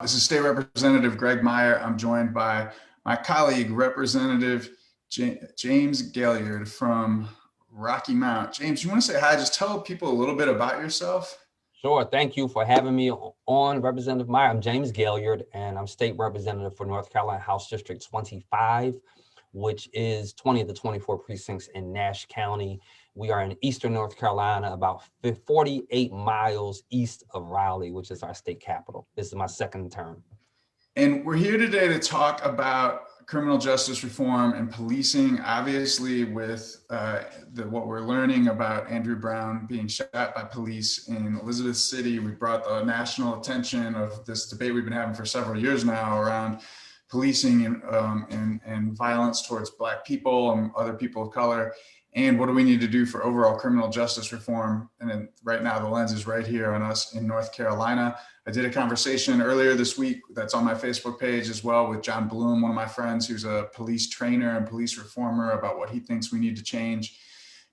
This is State Representative Graig Meyer. I'm joined by my colleague, Representative James Gailliard from Rocky Mount. James, you want to say hi? Just tell people a little bit about yourself. Sure. Thank you for having me on, Representative Meyer. I'm James Gailliard, and I'm State Representative for North Carolina House District 25, which is 20 of the 24 precincts in Nash County. We are in Eastern North Carolina, about 48 miles east of Raleigh, which is our state capital. This is my second term. And we're here today to talk about criminal justice reform and policing, obviously with what we're learning about Andrew Brown being shot by police in Elizabeth City. We brought the national attention of this debate we've been having for several years now around policing and violence towards Black people and other people of color. And what do we need to do for overall criminal justice reform? And then right now the lens is right here on us in North Carolina. I did a conversation earlier this week that's on my Facebook page as well with John Bloom, one of my friends who's a police trainer and police reformer, about what he thinks we need to change.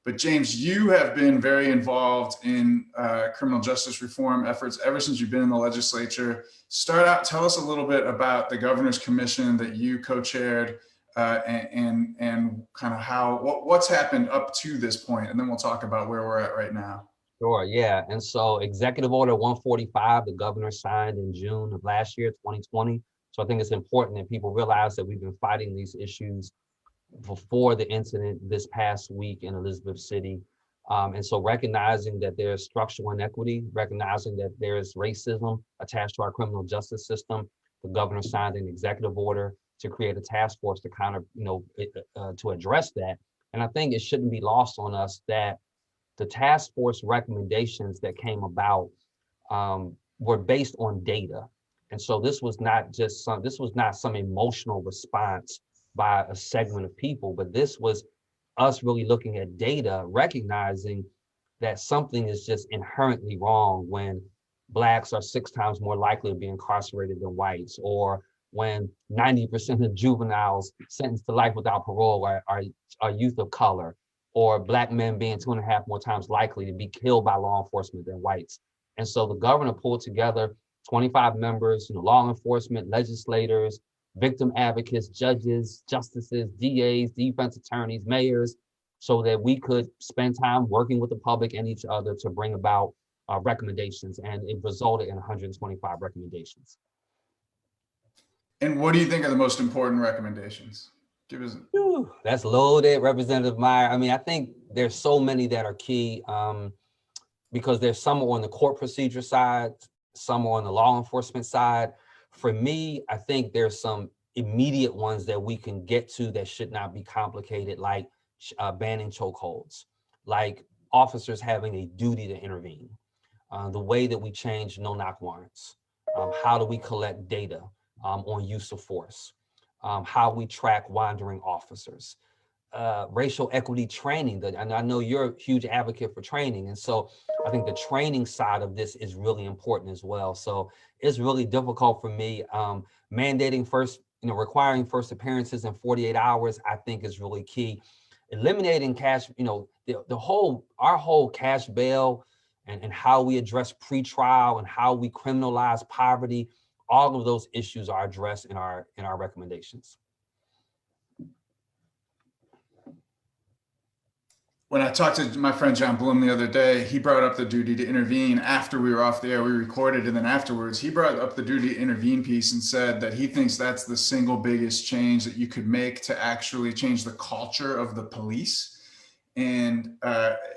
But James, you have been very involved in criminal justice reform efforts ever since you've been in the legislature. Start out, tell us a little bit about the Governor's Commission that you co-chaired and kind of what's happened up to this point, and then we'll talk about where we're at right now. Sure, yeah. And so Executive Order 145, the governor signed in June of last year, 2020. So I think it's important that people realize that we've been fighting these issues before the incident this past week in Elizabeth City. And so recognizing that there's structural inequity, recognizing that there's racism attached to our criminal justice system, the governor signed an executive order to create a task force to kind of, to address that. And I think it shouldn't be lost on us that the task force recommendations that came about were based on data. And so this was not some emotional response by a segment of people, but this was us really looking at data, recognizing that something is just inherently wrong when Blacks are 6 times more likely to be incarcerated than whites, or when 90% of juveniles sentenced to life without parole are youth of color, or Black men being 2.5 more times likely to be killed by law enforcement than whites. And so the governor pulled together 25 members, law enforcement, legislators, victim advocates, judges, justices, DAs, defense attorneys, mayors, so that we could spend time working with the public and each other to bring about recommendations. And it resulted in 125 recommendations. And what do you think are the most important recommendations? Give us. That's loaded, Representative Meyer. I mean, I think there's so many that are key because there's some on the court procedure side, some on the law enforcement side. For me, I think there's some immediate ones that we can get to that should not be complicated, like banning chokeholds, like officers having a duty to intervene, the way that we change no-knock warrants, how do we collect data on use of force, how we track wandering officers, racial equity training. And I know you're a huge advocate for training. And so I think the training side of this is really important as well. So it's really difficult for me. Mandating requiring first appearances in 48 hours, I think is really key. Eliminating cash, our whole cash bail and how we address pretrial and how we criminalize poverty, all of those issues are addressed in our recommendations. When I talked to my friend John Bloom the other day, he brought up the duty to intervene after we were off the air. We recorded, and then afterwards, he brought up the duty to intervene piece and said that he thinks that's the single biggest change that you could make to actually change the culture of the police. And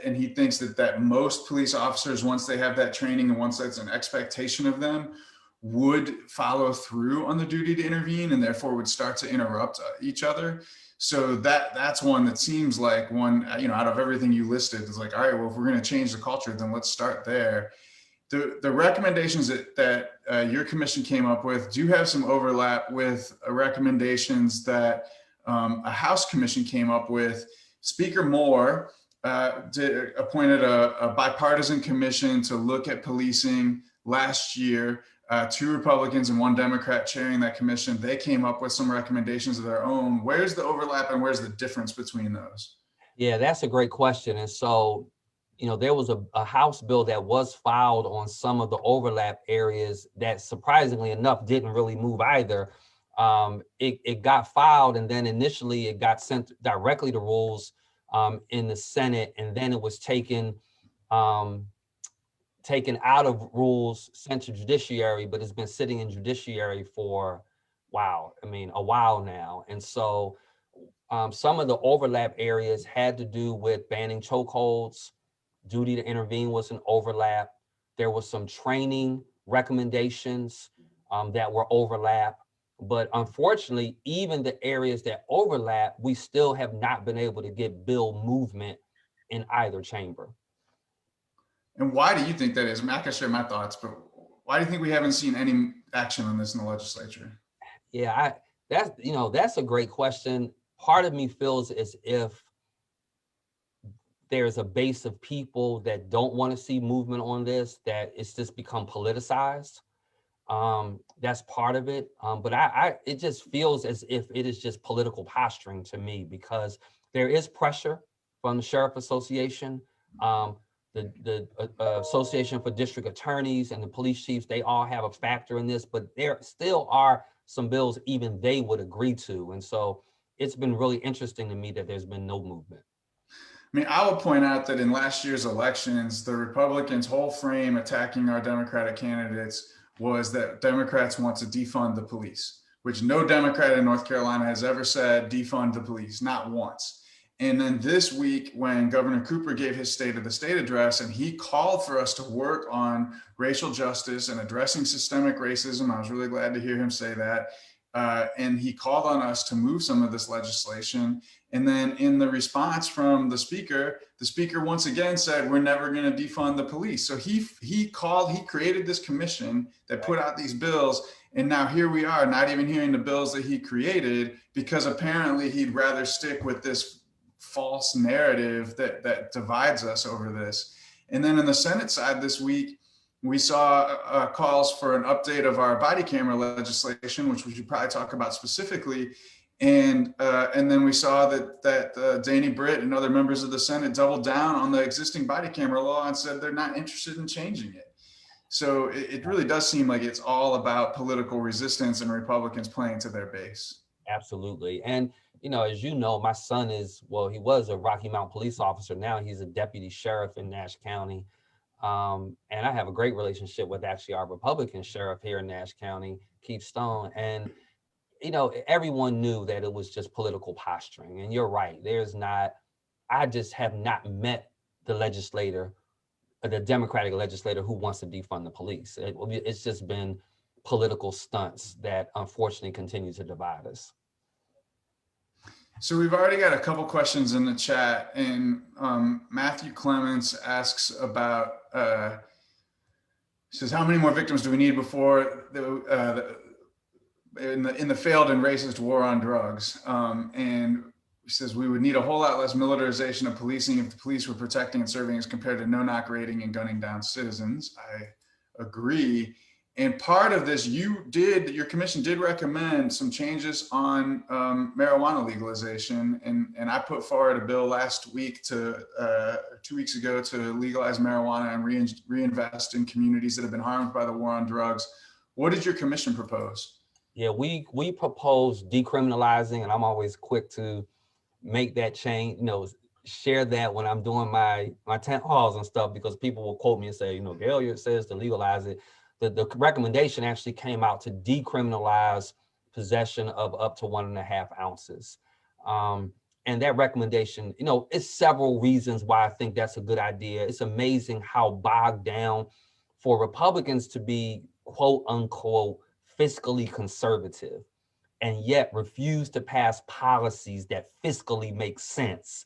he thinks that most police officers, once they have that training and once that's an expectation of them, would follow through on the duty to intervene and therefore would start to interrupt each other. So that's one that seems like one, out of everything you listed, is like, all right, well, if we're going to change the culture, then let's start there. The recommendations that your commission came up with do have some overlap with recommendations that a House commission came up with. Speaker Moore appointed a bipartisan commission to look at policing last year. 2 Republicans and 1 Democrat chairing that commission. They came up with some recommendations of their own. Where's the overlap and where's the difference between those? Yeah, that's a great question. And so there was a House bill that was filed on some of the overlap areas that surprisingly enough didn't really move either. It got filed, and then initially it got sent directly to rules in the Senate, and then it was taken out of rules, sent to judiciary, but it's been sitting in judiciary for, wow, a while now. And so some of the overlap areas had to do with banning chokeholds. Duty to intervene was an overlap. There was some training recommendations that were overlap. But unfortunately, even the areas that overlap, we still have not been able to get bill movement in either chamber. And why do you think that is? I mean, I can share my thoughts, but why do you think we haven't seen any action on this in the legislature? Yeah, that's a great question. Part of me feels as if there's a base of people that don't want to see movement on this, that it's just become politicized. That's part of it. But it just feels as if it is just political posturing to me, because there is pressure from the Sheriff Association, the Association for District Attorneys and the police chiefs. They all have a factor in this, but there still are some bills even they would agree to. And so it's been really interesting to me that there's been no movement. I mean, I would point out that in last year's elections, the Republicans' whole frame attacking our Democratic candidates was that Democrats want to defund the police, which no Democrat in North Carolina has ever said defund the police, not once. And then this week, when Governor Cooper gave his State of the State address and he called for us to work on racial justice and addressing systemic racism, I was really glad to hear him say that. And he called on us to move some of this legislation. And then in the response from the speaker once again said, we're never going to defund the police. So he created this commission that put out these bills. And now here we are, not even hearing the bills that he created, because apparently he'd rather stick with this false narrative that divides us over this. And then in the Senate side this week, we saw calls for an update of our body camera legislation, which we should probably talk about specifically. And then we saw that Danny Britt and other members of the Senate doubled down on the existing body camera law and said they're not interested in changing it. So it really does seem like it's all about political resistance and Republicans playing to their base. Absolutely. And, as you know, my son he was a Rocky Mount police officer. Now he's a deputy sheriff in Nash County. And I have a great relationship with actually our Republican sheriff here in Nash County, Keith Stone. And, everyone knew that it was just political posturing. And you're right. I just have not met the Democratic legislator who wants to defund the police. It's just been political stunts that unfortunately continue to divide us. So we've already got a couple questions in the chat, and Matthew Clements asks about, says, how many more victims do we need before in the failed and racist war on drugs? And he says we would need a whole lot less militarization of policing if the police were protecting and serving as compared to no-knock raiding and gunning down citizens. I agree. And part of this, your commission did recommend some changes on marijuana legalization. And I put forward a bill last week 2 weeks ago to legalize marijuana and reinvest in communities that have been harmed by the war on drugs. What did your commission propose? Yeah, we proposed decriminalizing, and I'm always quick to make that change, share that when I'm doing my tent halls and stuff, because people will quote me and say, Gailliard says to legalize it. The recommendation actually came out to decriminalize possession of up to 1.5 ounces. And that recommendation, it's several reasons why I think that's a good idea. It's amazing how bogged down for Republicans to be, quote unquote, fiscally conservative and yet refuse to pass policies that fiscally make sense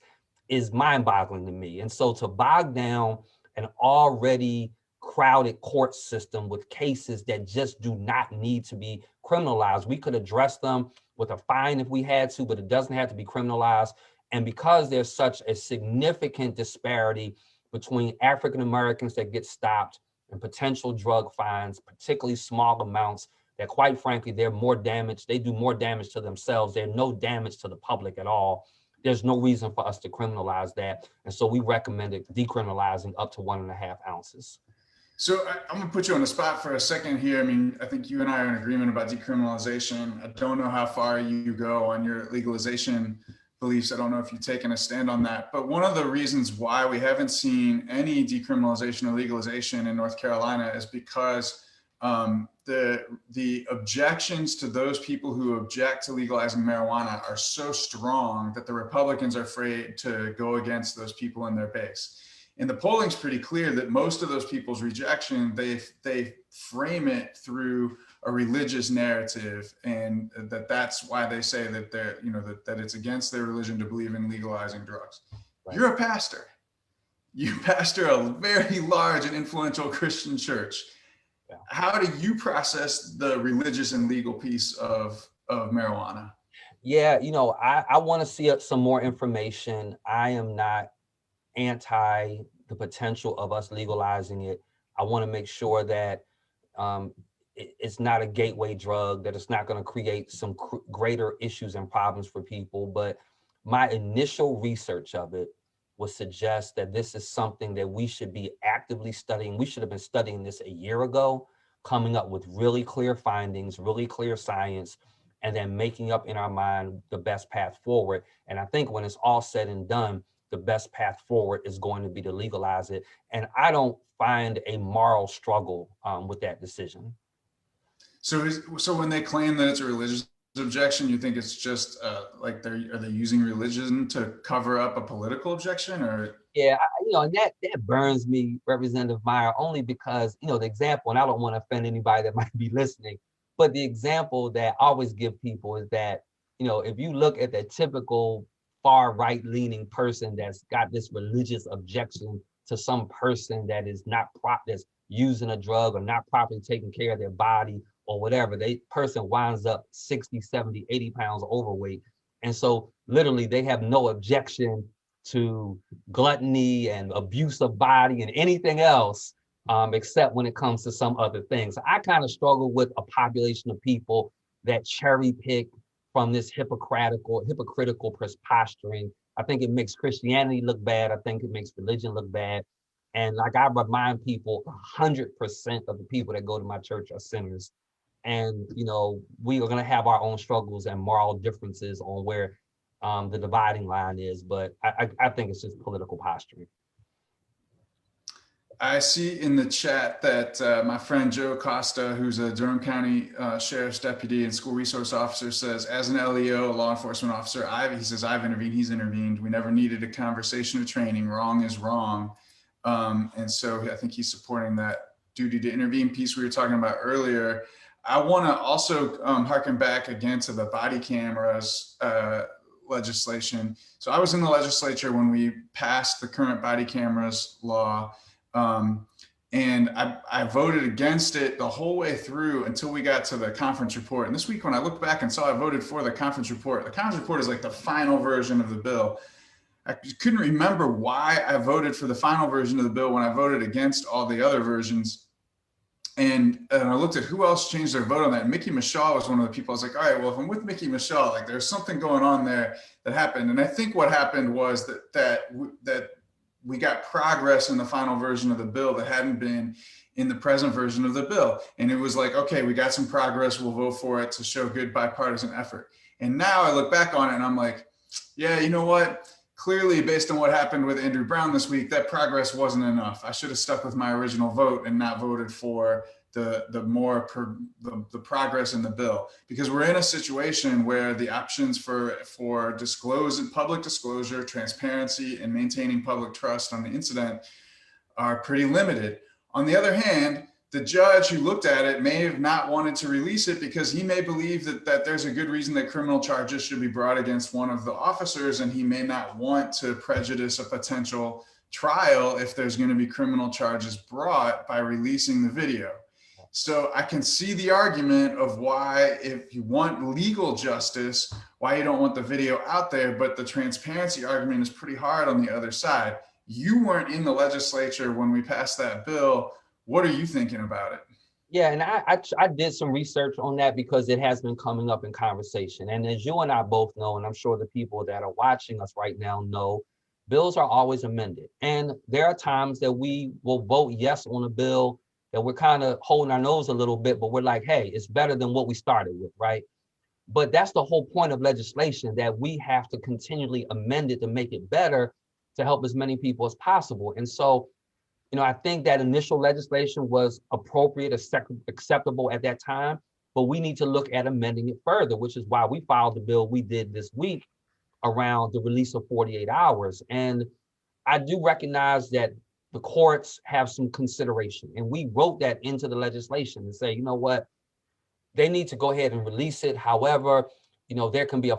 is mind-boggling to me. And so to bog down an already crowded court system with cases that just do not need to be criminalized. We could address them with a fine if we had to, but it doesn't have to be criminalized. And because there's such a significant disparity between African Americans that get stopped and potential drug fines, particularly small amounts, that quite frankly, they do more damage to themselves. There's no damage to the public at all. there's no reason for us to criminalize that. And so we recommended decriminalizing up to 1.5 ounces. So I'm going to put you on the spot for a second here. I mean, I think you and I are in agreement about decriminalization. I don't know how far you go on your legalization beliefs. I don't know if you've taken a stand on that. But one of the reasons why we haven't seen any decriminalization or legalization in North Carolina is because the objections to those people who object to legalizing marijuana are so strong that the Republicans are afraid to go against those people in their base. And the polling's pretty clear that most of those people's rejection, they frame it through a religious narrative, and that's why they say that they're, that it's against their religion to believe in legalizing drugs. Right. You're a pastor. You pastor a very large and influential Christian church. Yeah. How do you process the religious and legal piece of marijuana? Yeah, I want to see some more information. I am not anti the potential of us legalizing it. I want to make sure that it's not a gateway drug, that it's not going to create some greater issues and problems for people. But my initial research of it would suggest that this is something that we should be actively studying. We should have been studying this a year ago, coming up with really clear findings, really clear science, and then making up in our mind the best path forward. And I think when it's all said and done, the best path forward is going to be to legalize it. And I don't find a moral struggle with that decision. So when they claim that it's a religious objection, you think it's just like are they using religion to cover up a political objection? Or yeah, and that burns me, Representative Meyer, only because the example, and I don't want to offend anybody that might be listening, but the example that I always give people is that if you look at the typical far right leaning person that's got this religious objection to some person that is that's using a drug or not properly taking care of their body or whatever, person winds up 60, 70, 80 pounds overweight. And so literally they have no objection to gluttony and abuse of body and anything else, except when it comes to some other things. I kind of struggle with a population of people that cherry pick from this hypocritical posturing. I think it makes Christianity look bad. I think it makes religion look bad. And like I remind people, 100% of the people that go to my church are sinners. And, we are going to have our own struggles and moral differences on where the dividing line is. But I think it's just political posturing. I see in the chat that my friend Joe Costa, who's a Durham County Sheriff's Deputy and School Resource Officer, says, as an LEO, law enforcement officer, he says, I've intervened, he's intervened. We never needed a conversation or training. Wrong is wrong. And so I think he's supporting that duty to intervene piece we were talking about earlier. I want to also harken back again to the body cameras legislation. So I was in the legislature when we passed the current body cameras law. And I voted against it the whole way through until we got to the conference report. And this week, when I looked back and saw I voted for the conference report is like the final version of the bill. I couldn't remember why I voted for the final version of the bill when I voted against all the other versions. And I looked at who else changed their vote on that. Mickey Mishaw was one of the people. I was like, all right, well, if I'm with Mickey Mishaw, like there's something going on there that happened. And I think what happened was that we got progress in the final version of the bill that hadn't been in the present version of the bill. And it was like, okay, we got some progress. We'll vote for it to show good bipartisan effort. And now I look back on it and I'm like, yeah, you know what? Clearly, based on what happened with Andrew Brown this week, that progress wasn't enough. I should have stuck with my original vote and not voted for the progress in the bill, because we're in a situation where the options for public disclosure, transparency, and maintaining public trust on the incident are pretty limited. On the other hand, the judge who looked at it may have not wanted to release it because he may believe that there's a good reason that criminal charges should be brought against one of the officers, and he may not want to prejudice a potential trial if there's going to be criminal charges brought by releasing the video. So I can see the argument of why, if you want legal justice, why you don't want the video out there, but the transparency argument is pretty hard on the other side. You weren't in the legislature when we passed that bill. What are you thinking about it? Yeah, and I did some research on that because it has been coming up in conversation. And as you and I both know, and I'm sure the people that are watching us right now know, bills are always amended. And there are times that we will vote yes on a bill that we're kind of holding our nose a little bit, but we're like, hey, it's better than what we started with, right? But that's the whole point of legislation, that we have to continually amend it to make it better to help as many people as possible. And so, I think that initial legislation was appropriate, acceptable at that time, but we need to look at amending it further, which is why we filed the bill we did this week around the release of 48 hours. And I do recognize that the courts have some consideration, and we wrote that into the legislation and say, you know what, they need to go ahead and release it. However, there can be a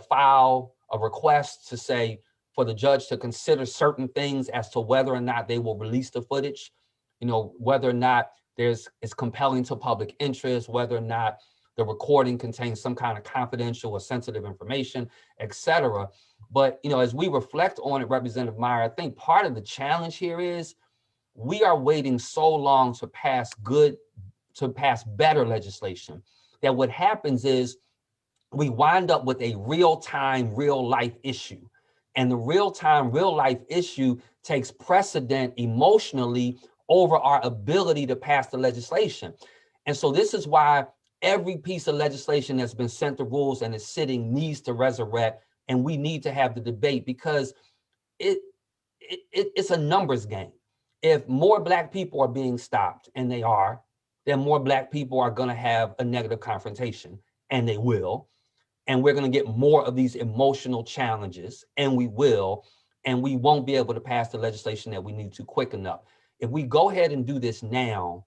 request to say for the judge to consider certain things as to whether or not they will release the footage, whether or not it's compelling to public interest, whether or not the recording contains some kind of confidential or sensitive information, et cetera. But, as we reflect on it, Representative Meyer, I think part of the challenge here is we are waiting so long to pass better legislation, that what happens is we wind up with a real-time, real-life issue. And the real-time, real-life issue takes precedent emotionally over our ability to pass the legislation. And so this is why every piece of legislation that's been sent to rules and is sitting needs to resurrect, and we need to have the debate, because it's a numbers game. If more Black people are being stopped, and they are, then more Black people are going to have a negative confrontation, and they will. And we're going to get more of these emotional challenges, and we will. And we won't be able to pass the legislation that we need to quick enough. If we go ahead and do this now,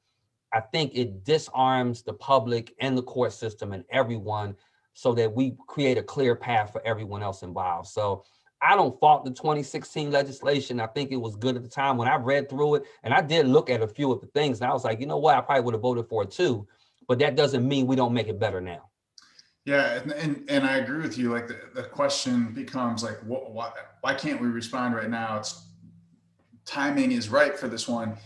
I think it disarms the public and the court system and everyone, so that we create a clear path for everyone else involved. So I don't fault the 2016 legislation. I think it was good at the time when I read through it, and I did look at a few of the things, and I was like, you know what, I probably would have voted for it too, but that doesn't mean we don't make it better now. Yeah, and I agree with you. Like the question becomes like, why can't we respond right now? Timing is right for this one.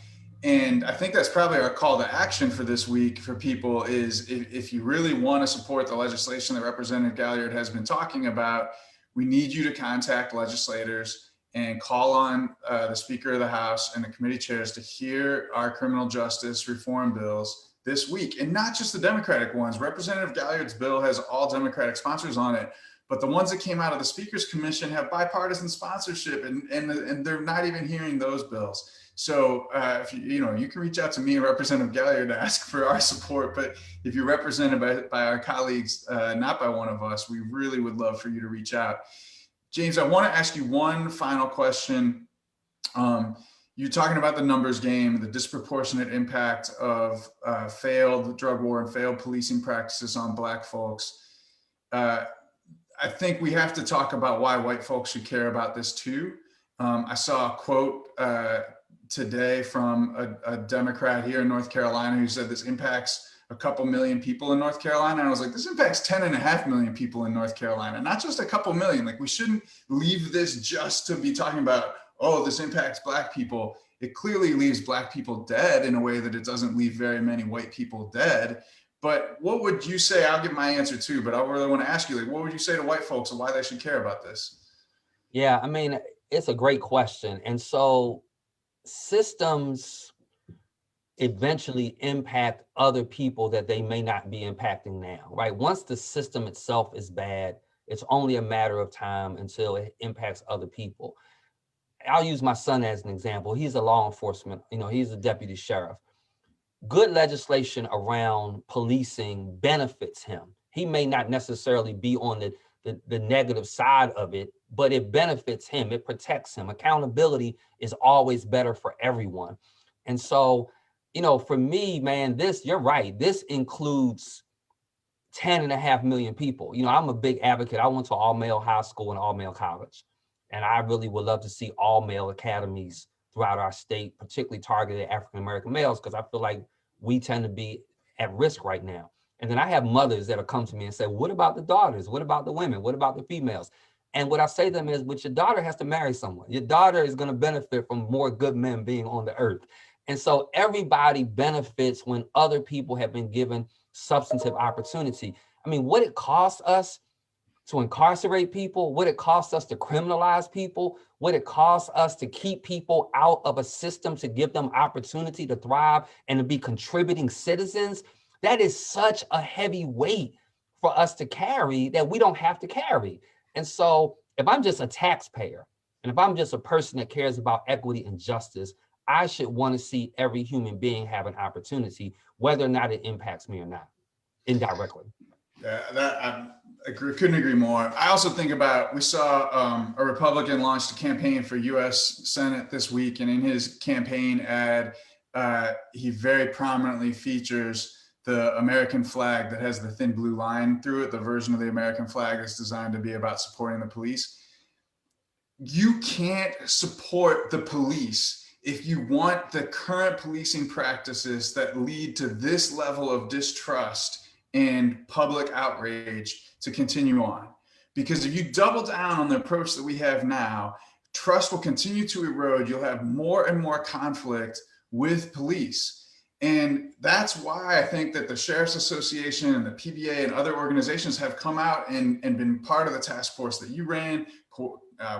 And I think that's probably our call to action for this week for people is if you really want to support the legislation that Representative Gailliard has been talking about, we need you to contact legislators and call on the Speaker of the House and the committee chairs to hear our criminal justice reform bills this week. And not just the Democratic ones. Representative Gailliard's bill has all Democratic sponsors on it, but the ones that came out of the Speaker's Commission have bipartisan sponsorship, and they're not even hearing those bills. So if you can reach out to me and Representative Gailliard to ask for our support. But if you're represented by our colleagues, not by one of us, we really would love for you to reach out. James, I want to ask you one final question. You're talking about the numbers game, the disproportionate impact of failed drug war and failed policing practices on Black folks. I think we have to talk about why white folks should care about this too. I saw a quote today from a Democrat here in North Carolina who said this impacts a couple million people in North Carolina. And I was like, this impacts 10.5 million people in North Carolina, not just a couple million. Like, we shouldn't leave this just to be talking about, oh, this impacts Black people. It clearly leaves Black people dead in a way that it doesn't leave very many white people dead. But what would you say? I'll give my answer too, but I really want to ask you, like, what would you say to white folks and why they should care about this? Yeah, I mean, it's a great question. And so systems eventually impact other people that they may not be impacting now, right? Once the system itself is bad, it's only a matter of time until it impacts other people. I'll use my son as an example. He's a law enforcement, he's a deputy sheriff. Good legislation around policing benefits him. He may not necessarily be on the negative side of it, but it benefits him. It protects him. Accountability is always better for everyone. And so, for me, man, you're right. This includes 10.5 million people. I'm a big advocate. I went to all male high school and all male college. And I really would love to see all male academies throughout our state, particularly targeted at African-American males, because I feel like we tend to be at risk right now. And then I have mothers that'll come to me and say, what about the daughters? What about the women? What about the females? And what I say to them is, but your daughter has to marry someone. Your daughter is going to benefit from more good men being on the earth. And so everybody benefits when other people have been given substantive opportunity. I mean, what it costs us to incarcerate people, what it costs us to criminalize people, what it costs us to keep people out of a system to give them opportunity to thrive and to be contributing citizens, that is such a heavy weight for us to carry that we don't have to carry. And so if I'm just a taxpayer, and if I'm just a person that cares about equity and justice, I should want to see every human being have an opportunity, whether or not it impacts me or not, indirectly. Yeah, couldn't agree more. I also think about, we saw a Republican launched a campaign for U.S. Senate this week, and in his campaign ad, he very prominently features the American flag that has the thin blue line through it, the version of the American flag that's designed to be about supporting the police. You can't support the police if you want the current policing practices that lead to this level of distrust and public outrage to continue on. Because if you double down on the approach that we have now, trust will continue to erode. You'll have more and more conflict with police. And that's why I think that the Sheriff's Association and the PBA and other organizations have come out and been part of the task force that you ran,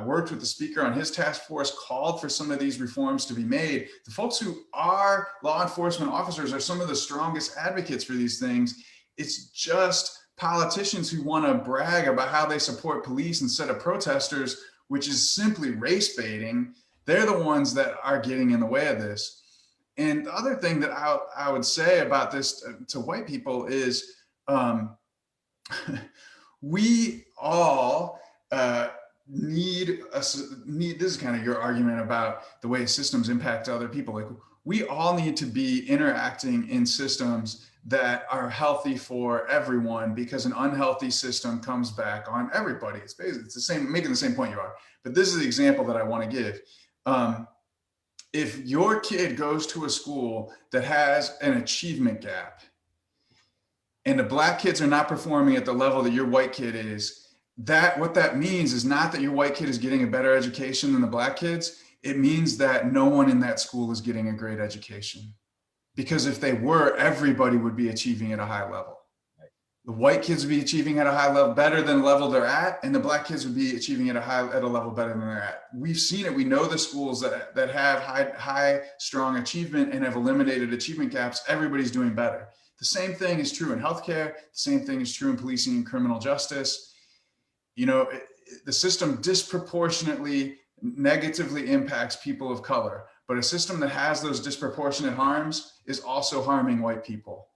worked with the speaker on his task force, called for some of these reforms to be made. The folks who are law enforcement officers are some of the strongest advocates for these things. It's just politicians who want to brag about how they support police instead of protesters, which is simply race baiting. They're the ones that are getting in the way of this. And the other thing that I would say about this to white people is we all need, this is kind of your argument about the way systems impact other people. Like, we all need to be interacting in systems that are healthy for everyone, because an unhealthy system comes back on everybody. It's basically, it's the same, making the same point you are. But this is the example that I want to give. If your kid goes to a school that has an achievement gap and the black kids are not performing at the level that your white kid is, what that means is not that your white kid is getting a better education than the black kids. It means that no one in that school is getting a great education. Because if they were, everybody would be achieving at a high level. The white kids would be achieving at a high level, better than the level they're at, and the black kids would be achieving at a level better than they're at. We've seen it. We know the schools that have high, strong achievement and have eliminated achievement gaps. Everybody's doing better. The same thing is true in healthcare. The same thing is true in policing and criminal justice. You know, the system disproportionately negatively impacts people of color, but a system that has those disproportionate harms is also harming white people.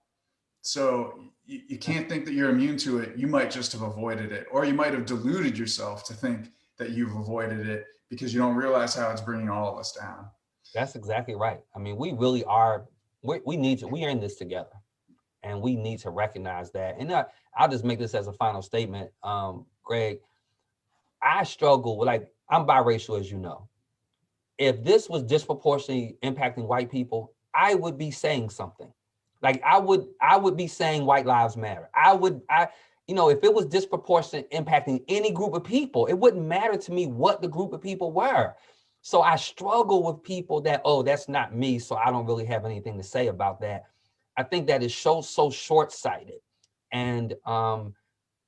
So you can't think that you're immune to it. You might just have avoided it, or you might have deluded yourself to think that you've avoided it because you don't realize how it's bringing all of us down. That's exactly right. I mean, we really are, we are in this together, and we need to recognize that. And I'll just make this as a final statement. Greg, I struggle with, like, I'm biracial, as you know. If this was disproportionately impacting white people, I would be saying something. Like, I would be saying white lives matter. If it was disproportionate impacting any group of people, it wouldn't matter to me what the group of people were. So I struggle with people that, oh, that's not me, so I don't really have anything to say about that. I think that is so short-sighted. And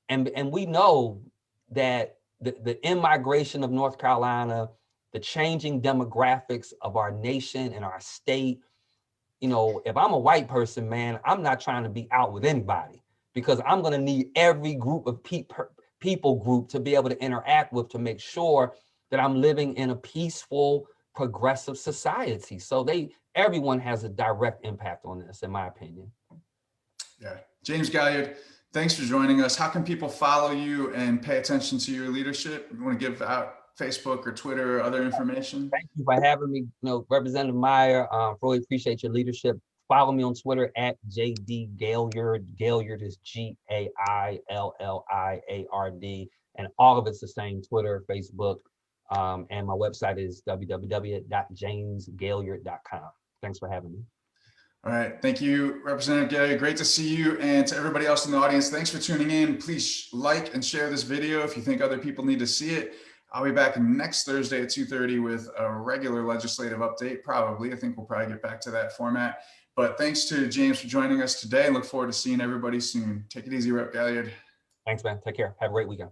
we know that the immigration of North Carolina, the changing demographics of our nation and our state, if I'm a white person, man, I'm not trying to be out with anybody, because I'm going to need every group of people group to be able to interact with, to make sure that I'm living in a peaceful, progressive society. So everyone has a direct impact on this, in my opinion. Yeah. James Gailliard, thanks for joining us. How can people follow you and pay attention to your leadership? You want to give out Facebook or Twitter or other information? Thank you for having me, Representative Meyer. Really appreciate your leadership. Follow me on Twitter at JD Gailliard. Gailliard is Gailliard, and all of it's the same: Twitter, Facebook, and my website is www.jamesgailliard.com. Thanks for having me. All right. Thank you, Representative Gailliard. Great to see you. And to everybody else in the audience, thanks for tuning in. Please like and share this video if you think other people need to see it. I'll be back next Thursday at 2:30 with a regular legislative update, probably. I think we'll probably get back to that format. But thanks to James for joining us today. Look forward to seeing everybody soon. Take it easy, Rep. Gailliard. Thanks, man. Take care. Have a great weekend.